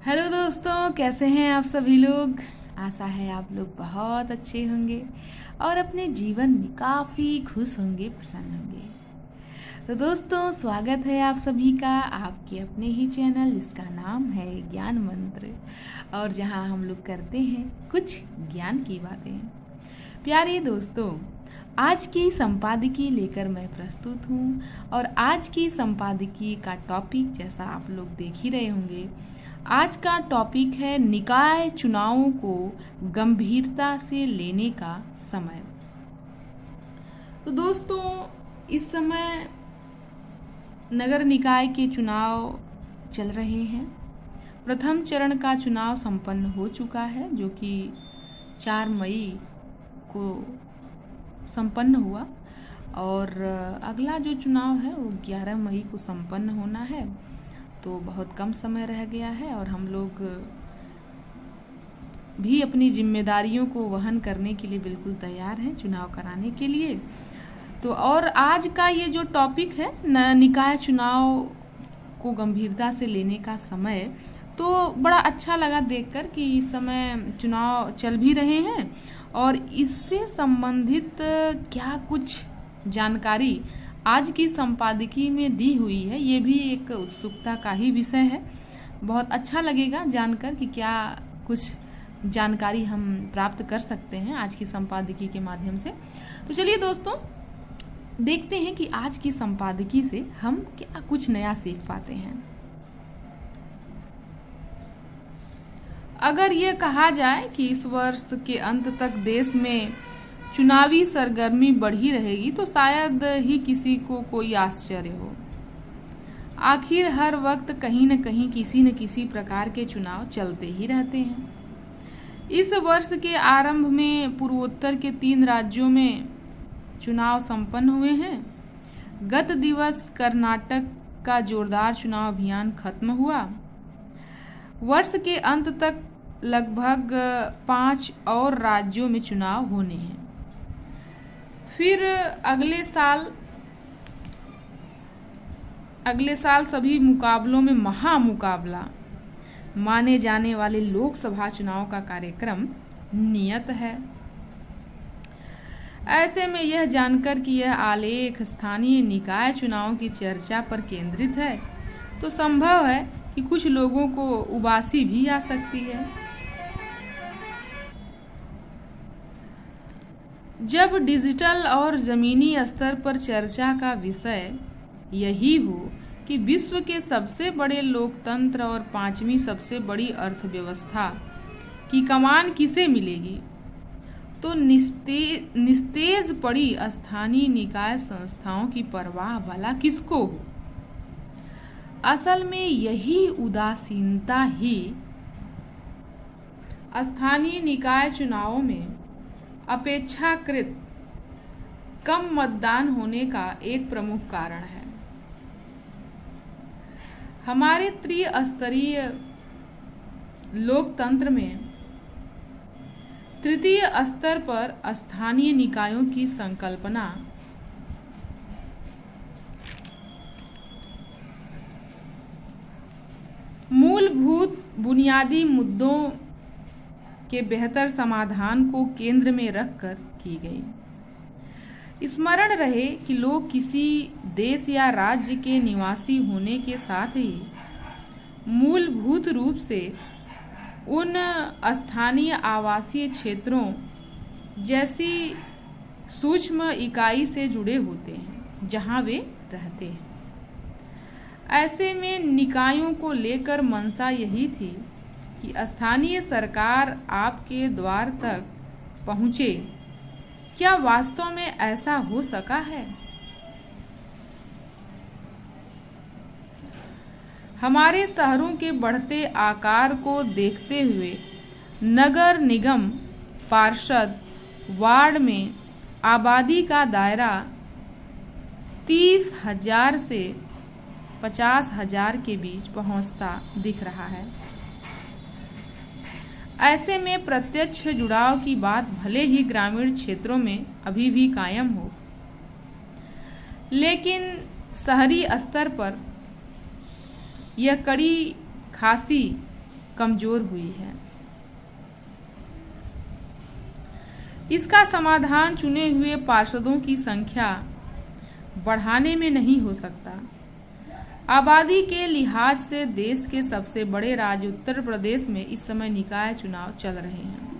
Hello दोस्तों, कैसे हैं आप सभी लोग। आशा है आप लोग बहुत अच्छे होंगे और अपने जीवन में काफ़ी खुश होंगे, प्रसन्न होंगे। तो दोस्तों, स्वागत है आप सभी का आपके अपने ही चैनल जिसका नाम है ज्ञान मंत्र, और जहां हम लोग करते हैं कुछ ज्ञान की बातें। प्यारे दोस्तों, आज की संपादकीय लेकर मैं प्रस्तुत हूँ और आज की संपादकीय का टॉपिक जैसा आप लोग देख ही रहे होंगे, आज का टॉपिक है निकाय चुनावों को गंभीरता से लेने का समय। तो दोस्तों, इस समय नगर निकाय के चुनाव चल रहे हैं। प्रथम चरण का चुनाव संपन्न हो चुका है, जो कि 4 मई को संपन्न हुआ, और अगला जो चुनाव है वो 11 मई को संपन्न होना है। तो बहुत कम समय रह गया है और हम लोग भी अपनी जिम्मेदारियों को वहन करने के लिए बिल्कुल तैयार हैं चुनाव कराने के लिए। तो और आज का ये जो टॉपिक है निकाय चुनाव को गंभीरता से लेने का समय, तो बड़ा अच्छा लगा देखकर कि इस समय चुनाव चल भी रहे हैं और इससे संबंधित क्या कुछ जानकारी आज की संपादकीय में दी हुई है। ये भी एक उत्सुकता का ही विषय है। बहुत अच्छा लगेगा जानकर कि क्या कुछ जानकारी हम प्राप्त कर सकते हैं आज की संपादकीय के माध्यम से। तो चलिए दोस्तों, देखते हैं कि आज की संपादकीय से हम क्या कुछ नया सीख पाते हैं। अगर ये कहा जाए कि इस वर्ष के अंत तक देश में चुनावी सरगर्मी बढ़ी रहेगी तो शायद ही किसी को कोई आश्चर्य हो। आखिर हर वक्त कहीं न कहीं किसी न किसी प्रकार के चुनाव चलते ही रहते हैं। इस वर्ष के आरंभ में पूर्वोत्तर के 3 राज्यों में चुनाव संपन्न हुए हैं। गत दिवस कर्नाटक का जोरदार चुनाव अभियान खत्म हुआ। वर्ष के अंत तक लगभग 5 और राज्यों में चुनाव होने हैं। फिर अगले साल सभी मुकाबलों में महामुकाबला माने जाने वाले लोकसभा चुनाव का कार्यक्रम नियत है। ऐसे में यह जानकर कि यह आलेख स्थानीय निकाय चुनाव की चर्चा पर केंद्रित है, तो संभव है कि कुछ लोगों को उबासी भी आ सकती है। जब डिजिटल और जमीनी स्तर पर चर्चा का विषय यही हो कि विश्व के सबसे बड़े लोकतंत्र और 5वीं सबसे बड़ी अर्थव्यवस्था की कमान किसे मिलेगी, तो निस्तेज पड़ी स्थानीय निकाय संस्थाओं की परवाह भला किसको हो। असल में यही उदासीनता ही स्थानीय निकाय चुनावों में अपेक्षाकृत कम मतदान होने का एक प्रमुख कारण है। हमारे त्रिस्तरीय लोकतंत्र में तृतीय स्तर पर स्थानीय निकायों की संकल्पना मूलभूत बुनियादी मुद्दों के बेहतर समाधान को केंद्र में रखकर की गई। स्मरण रहे कि लोग किसी देश या राज्य के निवासी होने के साथ ही मूलभूत रूप से उन स्थानीय आवासीय क्षेत्रों जैसी सूक्ष्म इकाई से जुड़े होते हैं जहां वे रहते हैं। ऐसे में निकायों को लेकर मंशा यही थी कि स्थानीय सरकार आपके द्वार तक पहुंचे। क्या वास्तव में ऐसा हो सका है? हमारे शहरों के बढ़ते आकार को देखते हुए नगर निगम पार्षद वार्ड में आबादी का दायरा 30,000 से 50,000 के बीच पहुंचता दिख रहा है। ऐसे में प्रत्यक्ष जुड़ाव की बात भले ही ग्रामीण क्षेत्रों में अभी भी कायम हो, लेकिन शहरी स्तर पर यह कड़ी खासी कमजोर हुई है। इसका समाधान चुने हुए पार्षदों की संख्या बढ़ाने में नहीं हो सकता। आबादी के लिहाज से देश के सबसे बड़े राज्य उत्तर प्रदेश में इस समय निकाय चुनाव चल रहे हैं।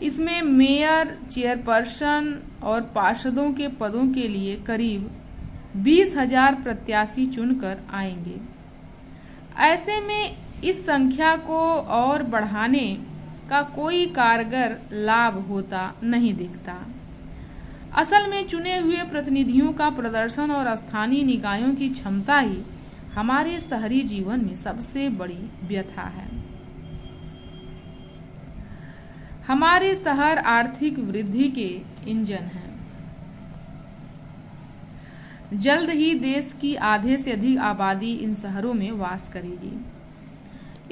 इसमें मेयर, चेयरपर्सन और पार्षदों के पदों के लिए करीब 20,000 प्रत्याशी चुनकर आएंगे। ऐसे में इस संख्या को और बढ़ाने का कोई कारगर लाभ होता नहीं दिखता। असल में चुने हुए प्रतिनिधियों का प्रदर्शन और स्थानीय निकायों की क्षमता ही हमारे शहरी जीवन में सबसे बड़ी व्यथा है। हमारे शहर आर्थिक वृद्धि के इंजन हैं। जल्द ही देश की आधे से अधिक आबादी इन शहरों में वास करेगी।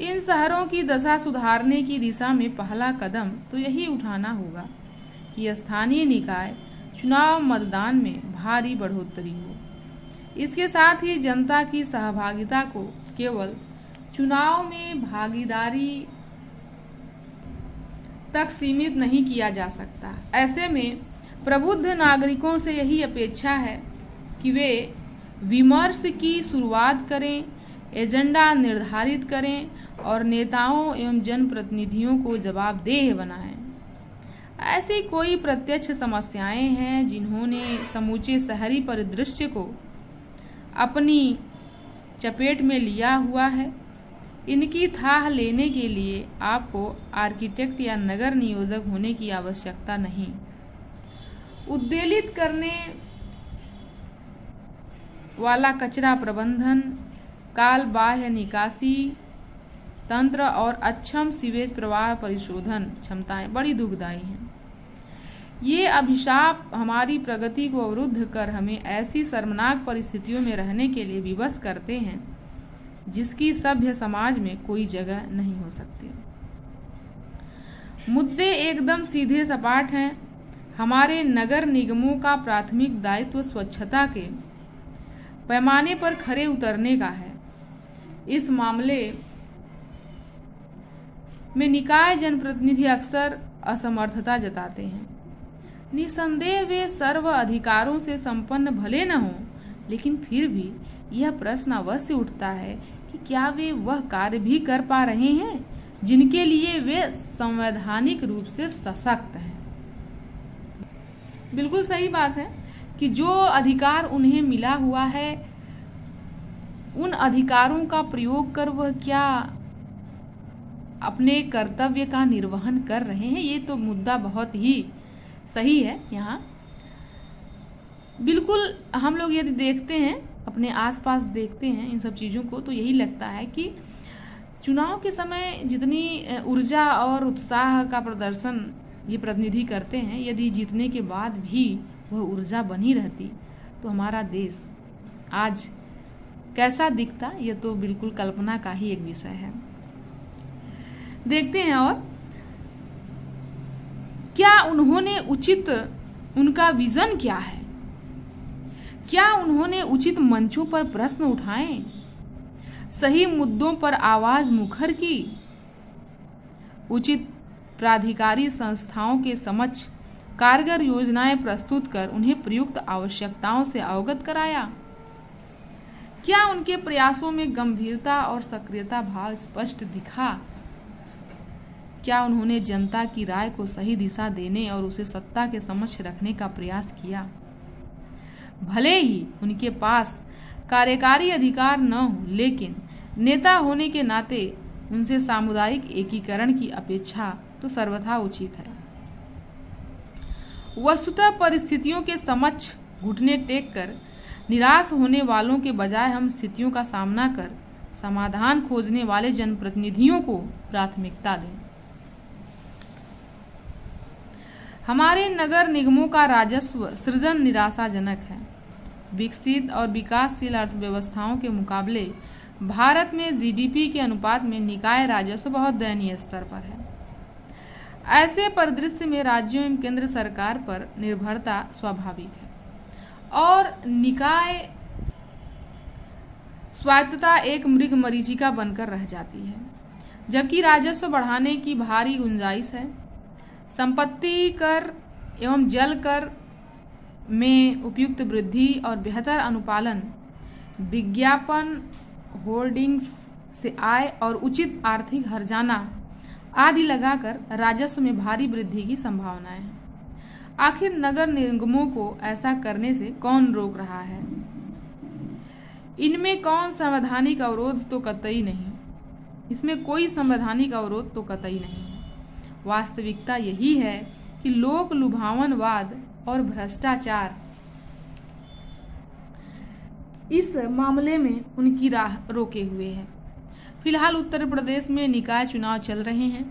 इन शहरों की दशा सुधारने की दिशा में पहला कदम तो यही उठाना होगा कि स्थानीय निकाय चुनाव मतदान में भारी बढ़ोतरी हो। इसके साथ ही जनता की सहभागिता को केवल चुनाव में भागीदारी तक सीमित नहीं किया जा सकता। ऐसे में प्रबुद्ध नागरिकों से यही अपेक्षा है कि वे विमर्श की शुरुआत करें, एजेंडा निर्धारित करें और नेताओं एवं जनप्रतिनिधियों को जवाबदेह बनाएं। ऐसी कोई प्रत्यक्ष समस्याएं हैं जिन्होंने समूचे शहरी परिदृश्य को अपनी चपेट में लिया हुआ है। इनकी थाह लेने के लिए आपको आर्किटेक्ट या नगर नियोजक होने की आवश्यकता नहीं। उद्वेलित करने वाला कचरा प्रबंधन, काल बाह्य निकासी तंत्र और अक्षम सीवेज प्रवाह परिशोधन क्षमताएं बड़ी दुखदायी हैं। ये अभिशाप हमारी प्रगति को अवरुद्ध कर हमें ऐसी शर्मनाक परिस्थितियों में रहने के लिए विवश करते हैं जिसकी सभ्य समाज में कोई जगह नहीं हो सकती। मुद्दे एकदम सीधे सपाट हैं। हमारे नगर निगमों का प्राथमिक दायित्व स्वच्छता के पैमाने पर खरे उतरने का है। इस मामले में निकाय जनप्रतिनिधि अक्सर असमर्थता जताते हैं। निसंदेह वे सर्व अधिकारों से संपन्न भले न हों, लेकिन फिर भी यह प्रश्न अवश्य उठता है कि क्या वे वह कार्य भी कर पा रहे हैं जिनके लिए वे संवैधानिक रूप से सशक्त हैं। बिल्कुल सही बात है कि जो अधिकार उन्हें मिला हुआ है, उन अधिकारों का प्रयोग कर वह क्या अपने कर्तव्य का निर्वहन कर रहे हैं, ये तो मुद्दा बहुत ही सही है। यहाँ बिल्कुल हम लोग यदि देखते हैं, अपने आसपास देखते हैं इन सब चीज़ों को, तो यही लगता है कि चुनाव के समय जितनी ऊर्जा और उत्साह का प्रदर्शन ये प्रतिनिधि करते हैं, यदि जीतने के बाद भी वह ऊर्जा बनी रहती तो हमारा देश आज कैसा दिखता, यह तो बिल्कुल कल्पना का ही एक विषय है। देखते हैं और क्या उन्होंने उनका विजन क्या है? क्या उन्होंने उचित मंचों पर प्रश्न उठाए, सही मुद्दों पर आवाज मुखर की, उचित प्राधिकारी संस्थाओं के समक्ष कारगर योजनाएं प्रस्तुत कर उन्हें प्रयुक्त आवश्यकताओं से अवगत कराया? क्या उनके प्रयासों में गंभीरता और सक्रियता भाव स्पष्ट दिखा? क्या उन्होंने जनता की राय को सही दिशा देने और उसे सत्ता के समक्ष रखने का प्रयास किया? भले ही उनके पास कार्यकारी अधिकार न हो, लेकिन नेता होने के नाते उनसे सामुदायिक एकीकरण की अपेक्षा तो सर्वथा उचित है। वस्तुतः परिस्थितियों के समक्ष घुटने टेक कर निराश होने वालों के बजाय हम स्थितियों का सामना कर समाधान खोजने वाले जनप्रतिनिधियों को प्राथमिकता दें। हमारे नगर निगमों का राजस्व सृजन निराशाजनक है। विकसित और विकासशील अर्थव्यवस्थाओं के मुकाबले भारत में जीडीपी के अनुपात में निकाय राजस्व बहुत दयनीय स्तर पर है। ऐसे परिदृश्य में राज्यों एवं केंद्र सरकार पर निर्भरता स्वाभाविक है और निकाय स्वायत्तता एक मृग मरीचिका बनकर रह जाती है, जबकि राजस्व बढ़ाने की भारी गुंजाइश है। संपत्ति कर एवं जल कर में उपयुक्त वृद्धि और बेहतर अनुपालन, विज्ञापन, होर्डिंग्स से आय और उचित आर्थिक हर्जाना आदि लगाकर राजस्व में भारी वृद्धि की संभावना है। आखिर नगर निगमों को ऐसा करने से कौन रोक रहा है? इनमें कौन संवैधानिक अवरोध तो कतई नहीं, इसमें कोई संवैधानिक अवरोध तो कतई नहीं है। वास्तविकता यही है कि लोक लुभावनवाद और भ्रष्टाचार इस मामले में उनकी राह रोके हुए है। फिलहाल उत्तर प्रदेश में निकाय चुनाव चल रहे हैं,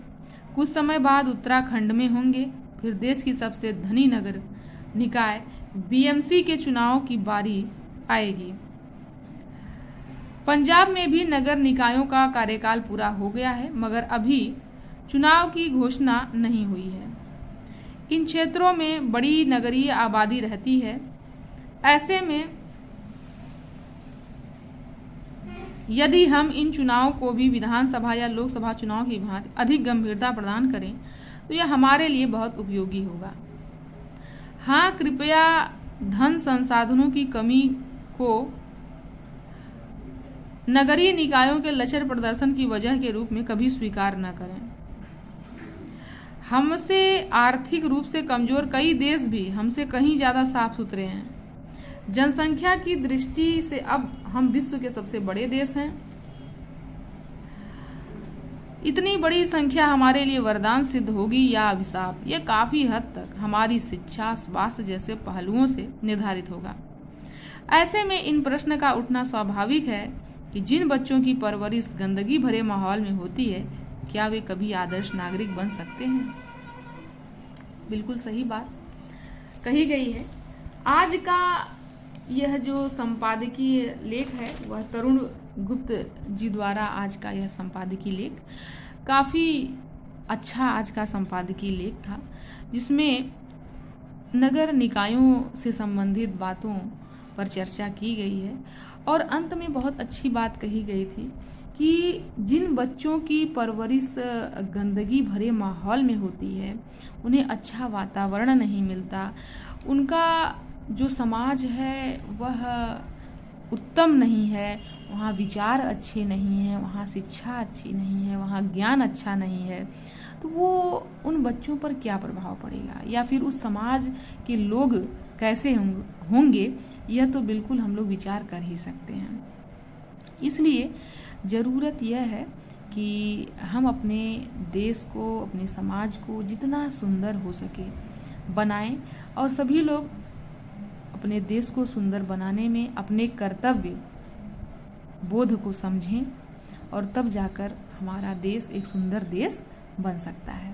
कुछ समय बाद उत्तराखंड में होंगे, फिर देश की सबसे धनी नगर निकाय बीएमसी के चुनाव की बारी आएगी। पंजाब में भी नगर निकायों का कार्यकाल पूरा हो गया है, मगर अभी चुनाव की घोषणा नहीं हुई है। इन क्षेत्रों में बड़ी नगरीय आबादी रहती है। ऐसे में यदि हम इन चुनाव को भी विधानसभा या लोकसभा चुनाव की भांति अधिक गंभीरता प्रदान करें तो यह हमारे लिए बहुत उपयोगी होगा। हाँ, कृपया धन संसाधनों की कमी को नगरीय निकायों के लचर प्रदर्शन की वजह के रूप में कभी स्वीकार न करें। हमसे आर्थिक रूप से कमजोर कई देश भी हमसे कहीं ज्यादा साफ सुथरे हैं। जनसंख्या की दृष्टि से अब हम विश्व के सबसे बड़े देश हैं। इतनी बड़ी संख्या हमारे लिए वरदान सिद्ध होगी या अभिशाप, यह काफी हद तक हमारी शिक्षा, स्वास्थ्य जैसे पहलुओं से निर्धारित होगा। ऐसे में इन प्रश्न का उठना स्वाभाविक है कि जिन बच्चों की परवरिश गंदगी भरे माहौल में होती है, क्या वे कभी आदर्श नागरिक बन सकते हैं? बिल्कुल सही बात कही गई है। आज का यह जो संपादकीय लेख है वह तरुण गुप्त जी द्वारा आज का यह संपादकीय लेख काफी अच्छा आज का संपादकीय लेख था, जिसमें नगर निकायों से संबंधित बातों पर चर्चा की गई है और अंत में बहुत अच्छी बात कही गई थी कि जिन बच्चों की परवरिश गंदगी भरे माहौल में होती है, उन्हें अच्छा वातावरण नहीं मिलता, उनका जो समाज है वह उत्तम नहीं है, वहाँ विचार अच्छे नहीं हैं, वहाँ शिक्षा अच्छी नहीं है, वहाँ ज्ञान अच्छा नहीं है, तो वो उन बच्चों पर क्या प्रभाव पड़ेगा या फिर उस समाज के लोग कैसे होंगे, यह तो बिल्कुल हम लोग विचार कर ही सकते हैं। इसलिए ज़रूरत यह है कि हम अपने देश को, अपने समाज को जितना सुंदर हो सके बनाएं और सभी लोग अपने देश को सुंदर बनाने में अपने कर्तव्य बोध को समझें और तब जाकर हमारा देश एक सुंदर देश बन सकता है।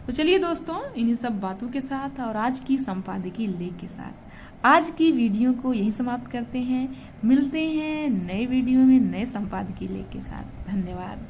तो चलिए दोस्तों, इन्हीं सब बातों के साथ और आज की संपादकीय लेख के साथ आज की वीडियो को यहीं समाप्त करते हैं। मिलते हैं नए वीडियो में नए संपादकीय लेख के साथ। धन्यवाद।